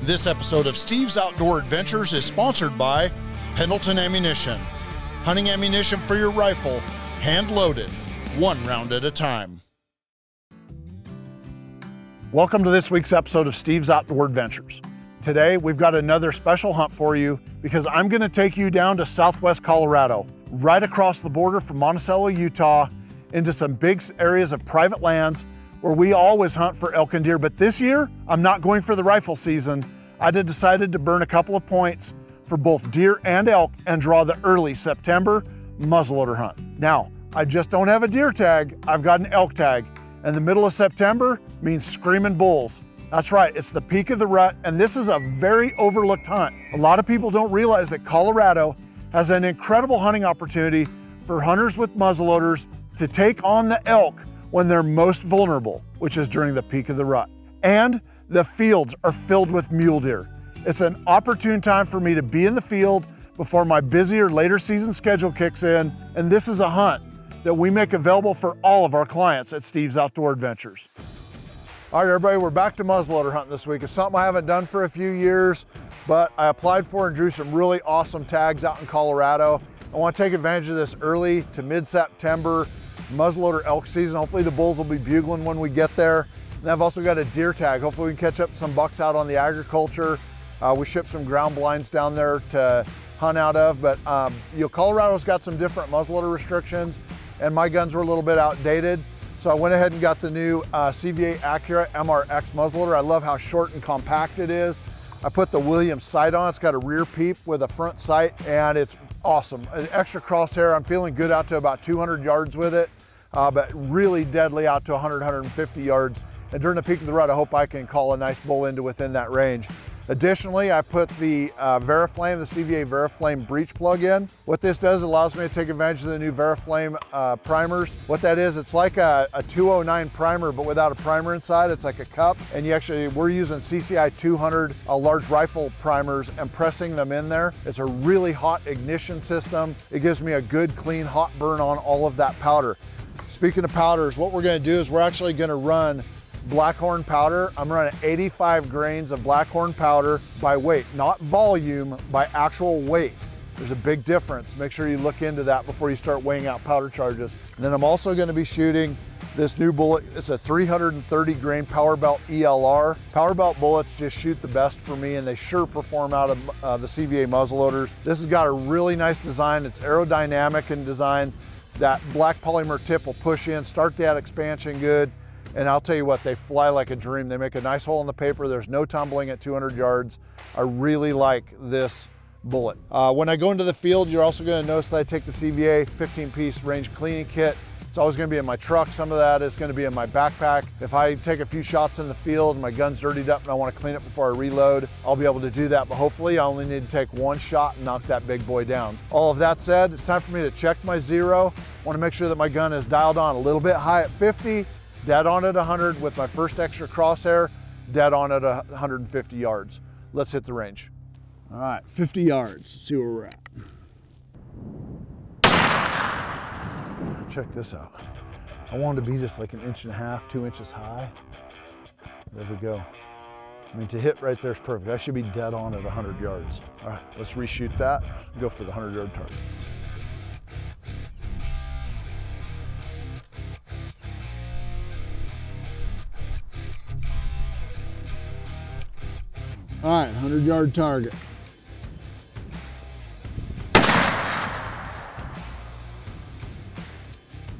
This episode of Steve's Outdoor Adventures is sponsored by Pendleton Ammunition. Hunting ammunition for your rifle, hand-loaded, one round at a time. Welcome to this week's episode of Steve's Outdoor Adventures. Today, we've got another special hunt for you because I'm gonna take you down to Southwest Colorado, right across the border from Monticello, Utah, into some big areas of private lands where we always hunt for elk and deer. But this year, I'm not going for the rifle season. I decided to burn a couple of points for both deer and elk and draw the early September muzzleloader hunt. Now, I just don't have a deer tag, I've got an elk tag. And the middle of September means screaming bulls. That's right, it's the peak of the rut, and this is a very overlooked hunt. A lot of people don't realize that Colorado has an incredible hunting opportunity for hunters with muzzleloaders to take on the elk when they're most vulnerable, which is during the peak of the rut. And the fields are filled with mule deer. It's an opportune time for me to be in the field before my busier later season schedule kicks in, and this is a hunt that we make available for all of our clients at Steve's Outdoor Adventures. All right, everybody, we're back to muzzleloader hunting this week. It's something I haven't done for a few years, but I applied for and drew some really awesome tags out in Colorado. I want to take advantage of this early to mid-September muzzleloader elk season. Hopefully the bulls will be bugling when we get there. And I've also got a deer tag. Hopefully we can catch up some bucks out on the agriculture. We ship some ground blinds down there to hunt out of, but Colorado's got some different muzzleloader restrictions, and my guns were a little bit outdated. So I went ahead and got the new CVA Accurate MRX muzzleloader. I love how short and compact it is. I put the Williams sight on. It's got a rear peep with a front sight, and it's awesome. An extra crosshair. I'm feeling good out to about 200 yards with it, but really deadly out to 100, 150 yards. And during the peak of the rut, I hope I can call a nice bull into within that range. Additionally, I put the VariFlame, the CVA VariFlame breech plug in. What this does, it allows me to take advantage of the new VariFlame primers. What that is, it's like a 209 primer, but without a primer inside. It's like a cup, and we're using CCI 200 large rifle primers and pressing them in there. It's a really hot ignition system. It gives me a good, clean, hot burn on all of that powder. Speaking of powders, what we're gonna do is we're actually gonna run Blackhorn powder. I'm running 85 grains of Blackhorn powder by weight, not volume, by actual weight. There's a big difference. Make sure you look into that before you start weighing out powder charges. And then I'm also going to be shooting this new bullet. It's a 330 grain Powerbelt ELR. Powerbelt bullets just shoot the best for me, and they sure perform out of the CVA muzzleloaders. This has got a really nice design. It's aerodynamic in design. That black polymer tip will push in, start that expansion good. And I'll tell you what, they fly like a dream. They make a nice hole in the paper. There's no tumbling at 200 yards. I really like this bullet. When I go into the field, you're also gonna notice that I take the CVA 15-piece range cleaning kit. It's always gonna be in my truck. Some of that is gonna be in my backpack. If I take a few shots in the field, my gun's dirtied up and I wanna clean it before I reload, I'll be able to do that. But hopefully I only need to take one shot and knock that big boy down. All of that said, it's time for me to check my zero. I wanna make sure that my gun is dialed on a little bit high at 50, dead on at 100 with my first extra crosshair, dead on at 150 yards. Let's hit the range. All right, 50 yards, let's see where we're at. Check this out. I wanted to be just like 1.5 inches, 2 inches high. There we go. I mean, to hit right there is perfect. I should be dead on at 100 yards. All right, let's reshoot that, go for the 100-yard target. All right, 100-yard target.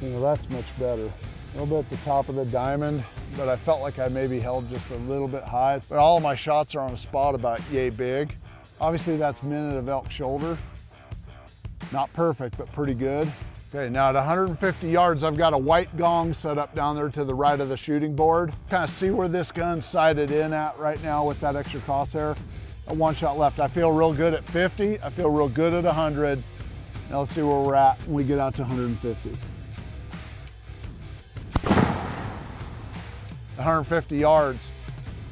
That's much better. A little bit at the top of the diamond, but I felt like I maybe held just a little bit high. But all of my shots are on a spot about yay big. Obviously that's minute of elk shoulder. Not perfect, but pretty good. Okay, now at 150 yards, I've got a white gong set up down there to the right of the shooting board. Kind of see where this gun's sighted in at right now with that extra crosshair. A one shot left. I feel real good at 50. I feel real good at 100. Now let's see where we're at when we get out to 150. 150 yards.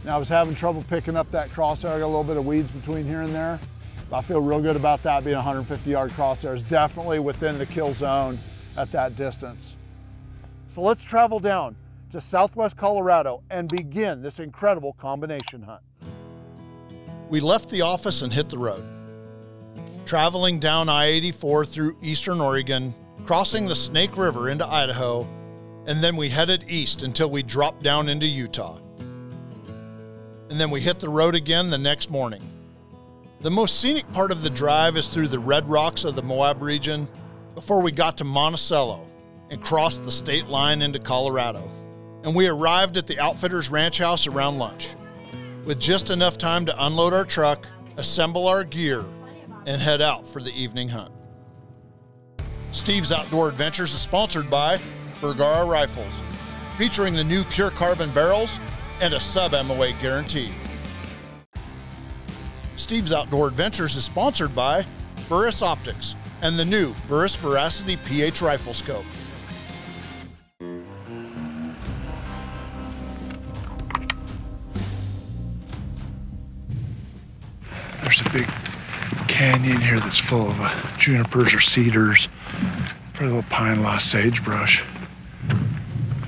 Now I was having trouble picking up that crosshair. I got a little bit of weeds between here and there. I feel real good about that being 150-yard crosshair. It's definitely within the kill zone at that distance. So let's travel down to Southwest Colorado and begin this incredible combination hunt. We left the office and hit the road, traveling down I-84 through eastern Oregon, crossing the Snake River into Idaho, and then we headed east until we dropped down into Utah. And then we hit the road again the next morning. The most scenic part of the drive is through the red rocks of the Moab region before we got to Monticello and crossed the state line into Colorado. And we arrived at the Outfitters Ranch House around lunch, with just enough time to unload our truck, assemble our gear, and head out for the evening hunt. Steve's Outdoor Adventures is sponsored by Bergara Rifles, featuring the new Cure Carbon barrels and a sub-MOA guarantee. Steve's Outdoor Adventures is sponsored by Burris Optics and the new Burris Veracity PH Rifle Scope. There's a big canyon here that's full of junipers or cedars, probably a little pine, lost sagebrush.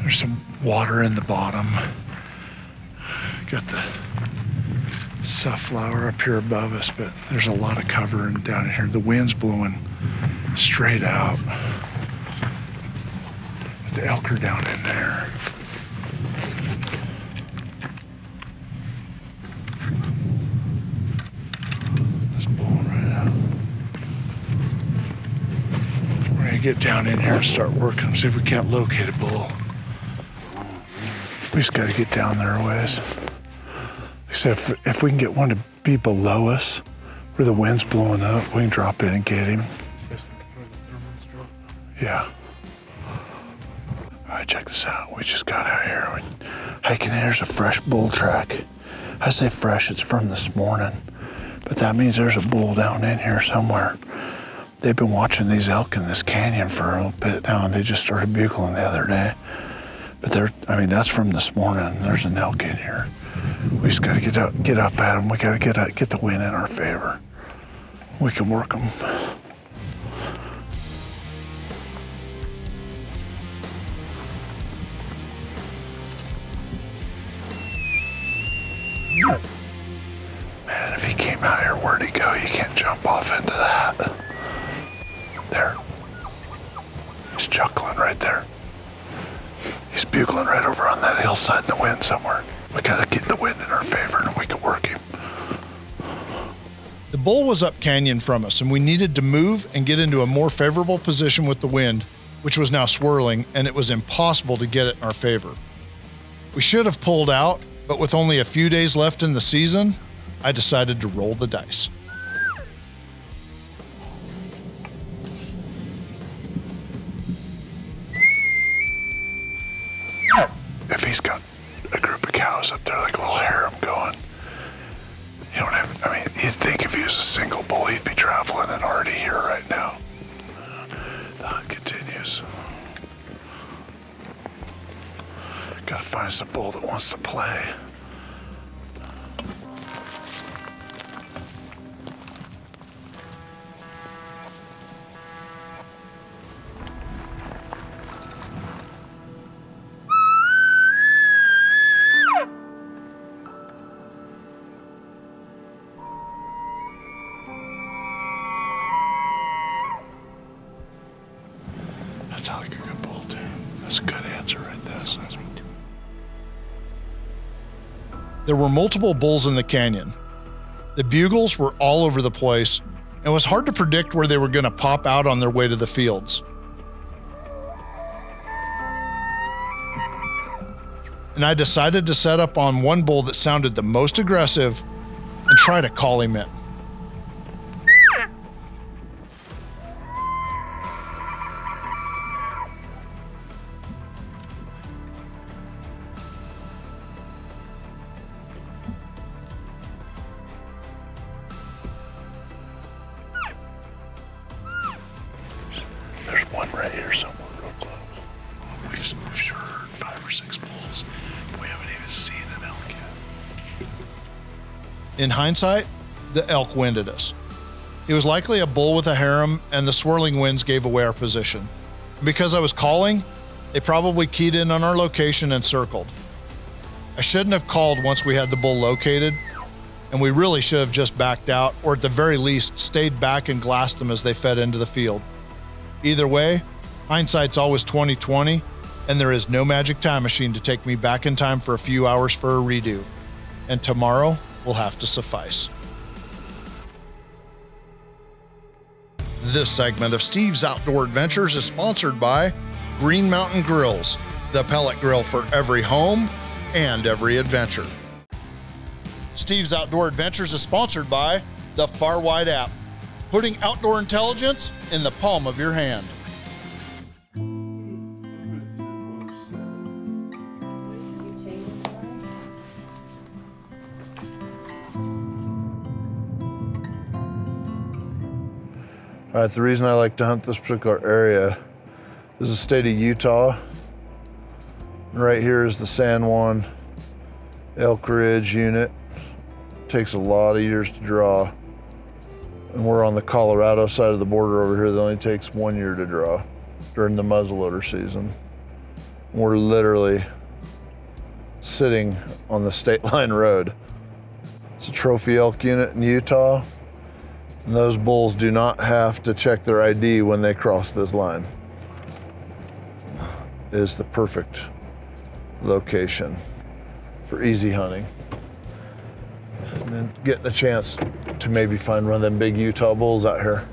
There's some water in the bottom. Got the safflower up here above us, but there's a lot of cover and down in here. The wind's blowing straight out. The elk are down in there. It's blowing right out. We're gonna get down in here and start working, see if we can't locate a bull. We just gotta get down there a ways. Except if we can get one to be below us, where the wind's blowing up, we can drop in and get him. Yeah. All right, check this out. We just got out here. We're hiking in. There's a fresh bull track. I say fresh, it's from this morning, but that means there's a bull down in here somewhere. They've been watching these elk in this canyon for a little bit now, and they just started bugling the other day. But that's from this morning. There's an elk in here. We just gotta get up at them. We gotta get the wind in our favor. We can work them. Man, if he came out here, where'd he go? You can't jump off into that. There. He's chuckling right there. He's bugling right over on that hillside in the wind somewhere. We gotta get the wind in our favor and we can work him. The bull was up canyon from us, and we needed to move and get into a more favorable position with the wind, which was now swirling, and it was impossible to get it in our favor. We should have pulled out, but with only a few days left in the season, I decided to roll the dice. If he's got a group of cows up there, like a little harem going, you don't have, you'd think if he was a single bull, he'd be traveling and already here right now. The hunt continues. Gotta find some bull that wants to play. That sounds like a good bull, too. That's a good answer right there. There were multiple bulls in the canyon. The bugles were all over the place, and it was hard to predict where they were going to pop out on their way to the fields. And I decided to set up on one bull that sounded the most aggressive and try to call him in. There's one right here somewhere real close. We've sure heard 5 or 6 bulls, but we haven't even seen an elk yet. In hindsight, the elk winded us. He was likely a bull with a harem, and the swirling winds gave away our position. Because I was calling, they probably keyed in on our location and circled. I shouldn't have called once we had the bull located, and we really should have just backed out, or at the very least stayed back and glassed them as they fed into the field. Either way, hindsight's always 20/20, and there is no magic time machine to take me back in time for a few hours for a redo. And tomorrow will have to suffice. This segment of Steve's Outdoor Adventures is sponsored by Green Mountain Grills, the pellet grill for every home and every adventure. Steve's Outdoor Adventures is sponsored by the Far Wide app, putting outdoor intelligence in the palm of your hand. All right, the reason I like to hunt this particular area is the state of Utah. And right here is the San Juan Elk Ridge unit. Takes a lot of years to draw. And we're on the Colorado side of the border over here that only takes 1 year to draw during the muzzleloader season. We're literally sitting on the state line road. It's a trophy elk unit in Utah. And those bulls do not have to check their ID when they cross this line. It is the perfect location for easy hunting. And then getting a chance to maybe find one of them big Utah bulls out here.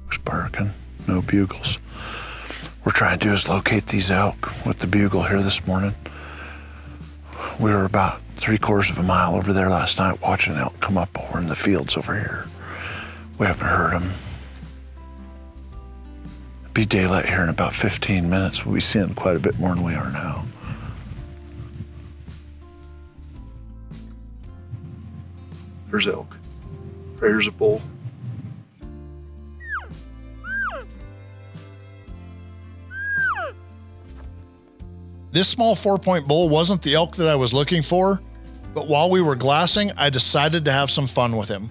Who's barking? No bugles. What we're trying to do is locate these elk with the bugle here this morning. We were about 3/4 of a mile over there last night watching elk come up over in the fields over here. We haven't heard them. It'll be daylight here in about 15 minutes. We'll be seeing quite a bit more than we are now. There's elk. Right here's a bull. This small 4-point bull wasn't the elk that I was looking for, but while we were glassing, I decided to have some fun with him,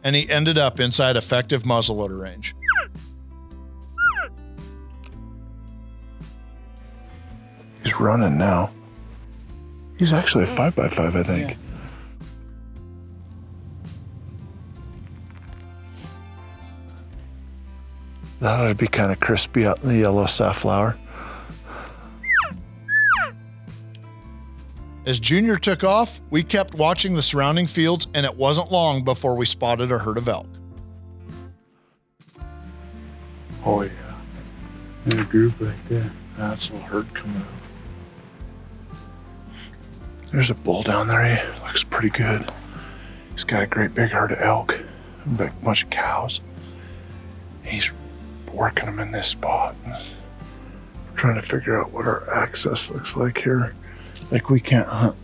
and he ended up inside effective muzzleloader range. He's running now. He's actually a 5x5, I think. Yeah. That ought to be kind of crispy out in the yellow safflower. As Junior took off, we kept watching the surrounding fields, and it wasn't long before we spotted a herd of elk. Oh yeah. There's a group right there. That's a little herd coming up. There's a bull down there. He looks pretty good. He's got a great big herd of elk, a big bunch of cows. He's working them in this spot. We're trying to figure out what our access looks like here. Like we can't hunt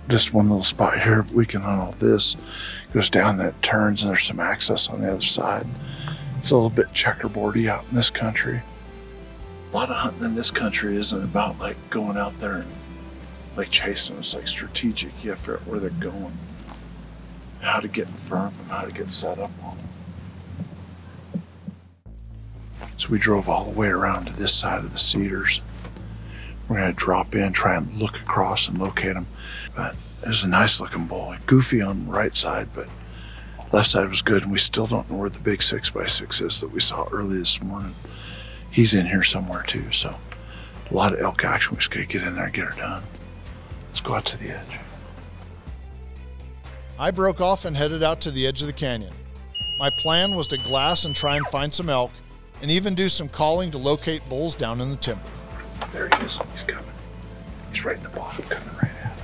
just one little spot here, but we can hunt all this. It goes down, then it turns, and there's some access on the other side. It's a little bit checkerboardy out in this country. A lot of hunting in this country isn't about like going out there and like chasing them. It's like strategic. You have to figure out where they're going, and how to get in front of them, how to get set up on them. So we drove all the way around to this side of the cedars. We're gonna drop in, try and look across and locate him. But there's a nice looking bull, goofy on the right side, but left side was good, and we still don't know where the big 6x6 is that we saw early this morning. He's in here somewhere too, so a lot of elk action. We just gotta get in there and get her done. Let's go out to the edge. I broke off and headed out to the edge of the canyon. My plan was to glass and try and find some elk, and even do some calling to locate bulls down in the timber. There he is. He's coming. He's right in the bottom, coming right at us.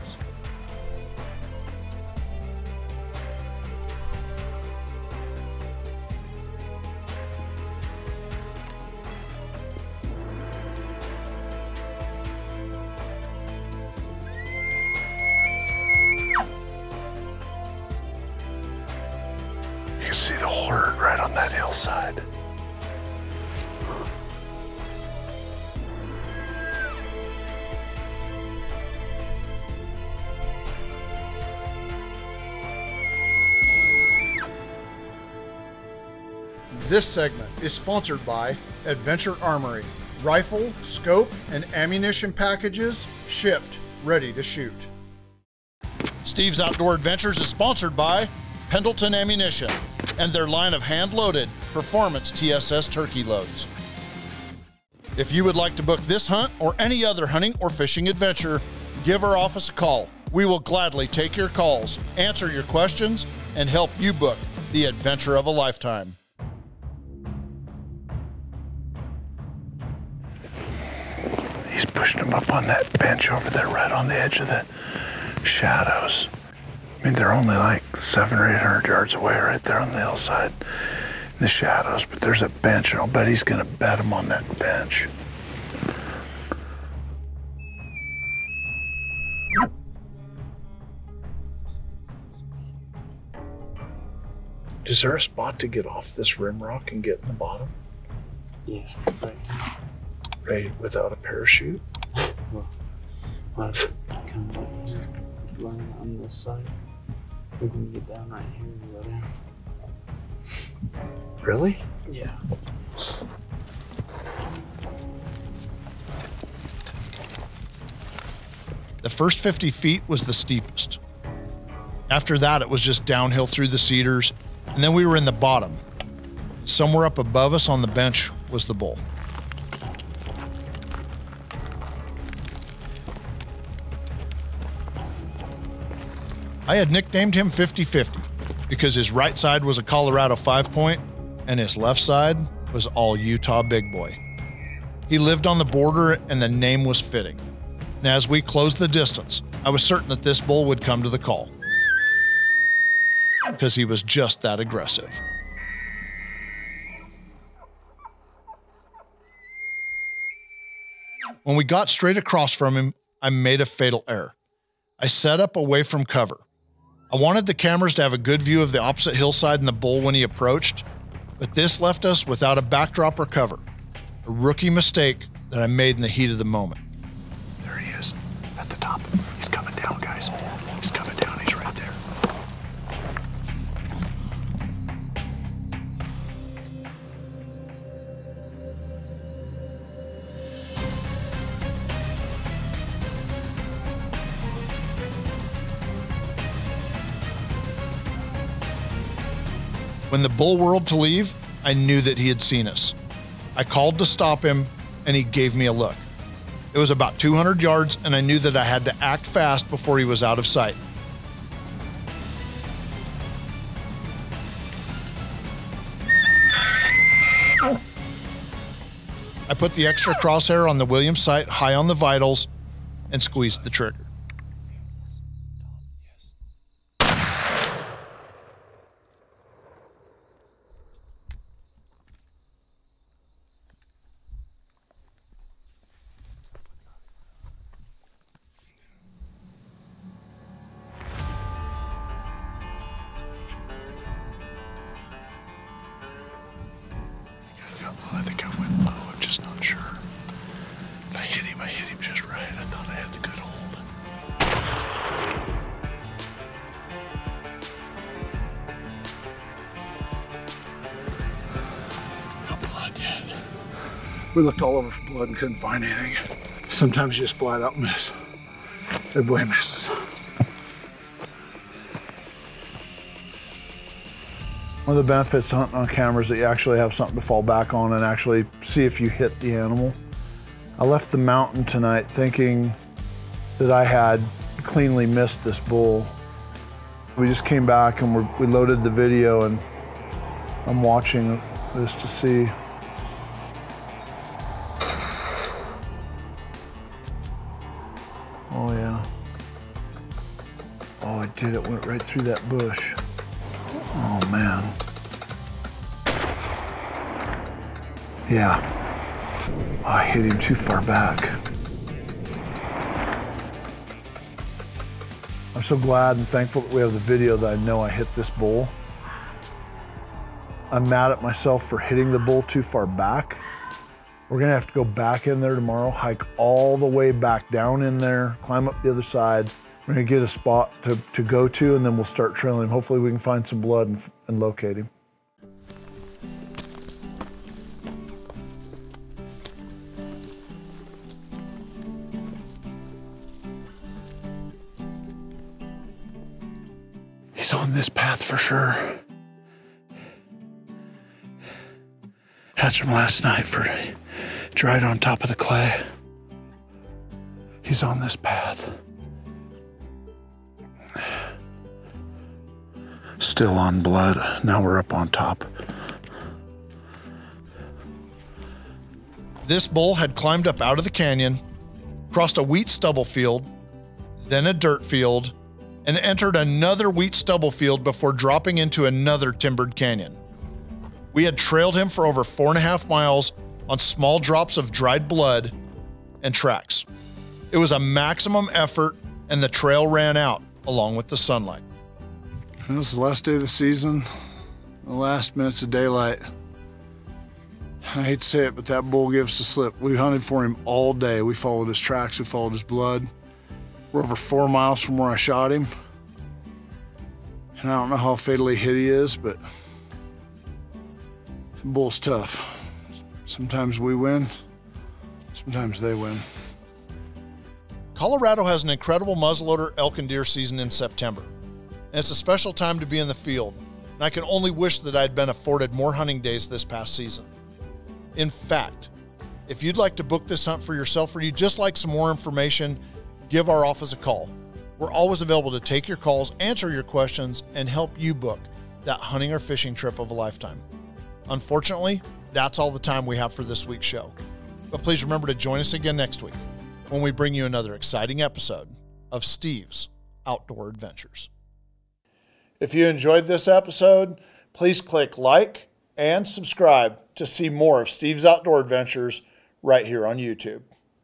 You can see the whole herd right on that hillside. This segment is sponsored by Adventure Armory, Rifle, scope, and ammunition packages shipped, ready to shoot. Steve's Outdoor Adventures is sponsored by Pendleton Ammunition and their line of hand-loaded Performance TSS turkey loads. If you would like to book this hunt or any other hunting or fishing adventure, give our office a call. We will gladly take your calls, answer your questions, and help you book the adventure of a lifetime. He's pushing him up on that bench over there, right on the edge of the shadows. I mean, they're only like 700 or 800 yards away right there on the hillside in the shadows, but there's a bench, and I'll bet he's gonna bet him on that bench. Is there a spot to get off this rim rock and get in the bottom? Yeah, right. Right, without a parachute? Well, I'll come right here, run on this side. We can get down right here and go down. Really? Yeah. The first 50 feet was the steepest. After that, it was just downhill through the cedars, and then we were in the bottom. Somewhere up above us on the bench was the bull. I had nicknamed him 50-50 because his right side was a Colorado 5-point and his left side was all Utah big boy. He lived on the border and the name was fitting. And as we closed the distance, I was certain that this bull would come to the call because he was just that aggressive. When we got straight across from him, I made a fatal error. I set up away from cover. I wanted the cameras to have a good view of the opposite hillside and the bull when he approached, but this left us without a backdrop or cover. A rookie mistake that I made in the heat of the moment. There he is, at the top. He's coming down, guys. He's coming down, he's right there. When the bull whirled to leave, I knew that he had seen us. I called to stop him, and he gave me a look. It was about 200 yards, and I knew that I had to act fast before he was out of sight. I put the extra crosshair on the Williams sight high on the vitals and squeezed the trigger. I think I went low, I'm just not sure. If I hit him just right. I thought I had the good hold. No blood yet. We looked all over for blood and couldn't find anything. Sometimes you just flat out miss. Big boy misses. One of the benefits of hunting on camera is that you actually have something to fall back on and actually see if you hit the animal. I left the mountain tonight thinking that I had cleanly missed this bull. We just came back and we loaded the video, and I'm watching this to see. Oh yeah. Oh, it did, it went right through that bush. Oh man. Yeah. Oh, I hit him too far back. I'm so glad and thankful that we have the video that I know I hit this bull. I'm mad at myself for hitting the bull too far back. We're gonna have to go back in there tomorrow, hike all the way back down in there, climb up the other side. We're gonna get a spot to go to, and then we'll start trailing him. Hopefully we can find some blood and locate him. He's on this path for sure. That's from last night for dried on top of the clay. He's on this path. Still on blood. Now we're up on top. This bull had climbed up out of the canyon, crossed a wheat stubble field, then a dirt field, and entered another wheat stubble field before dropping into another timbered canyon. We had trailed him for over 4.5 miles on small drops of dried blood and tracks. It was a maximum effort, and the trail ran out along with the sunlight. It was the last day of the season, the last minutes of daylight. I hate to say it, but that bull gave us the slip. We hunted for him all day. We followed his tracks, we followed his blood. We're over 4 miles from where I shot him. And I don't know how fatally hit he is, but the bull's tough. Sometimes we win, sometimes they win. Colorado has an incredible muzzleloader elk and deer season in September, and it's a special time to be in the field, and I can only wish that I'd been afforded more hunting days this past season. In fact, if you'd like to book this hunt for yourself or you'd just like some more information, give our office a call. We're always available to take your calls, answer your questions, and help you book that hunting or fishing trip of a lifetime. Unfortunately, that's all the time we have for this week's show. But please remember to join us again next week when we bring you another exciting episode of Steve's Outdoor Adventures. If you enjoyed this episode, please click like and subscribe to see more of Steve's Outdoor Adventures right here on YouTube.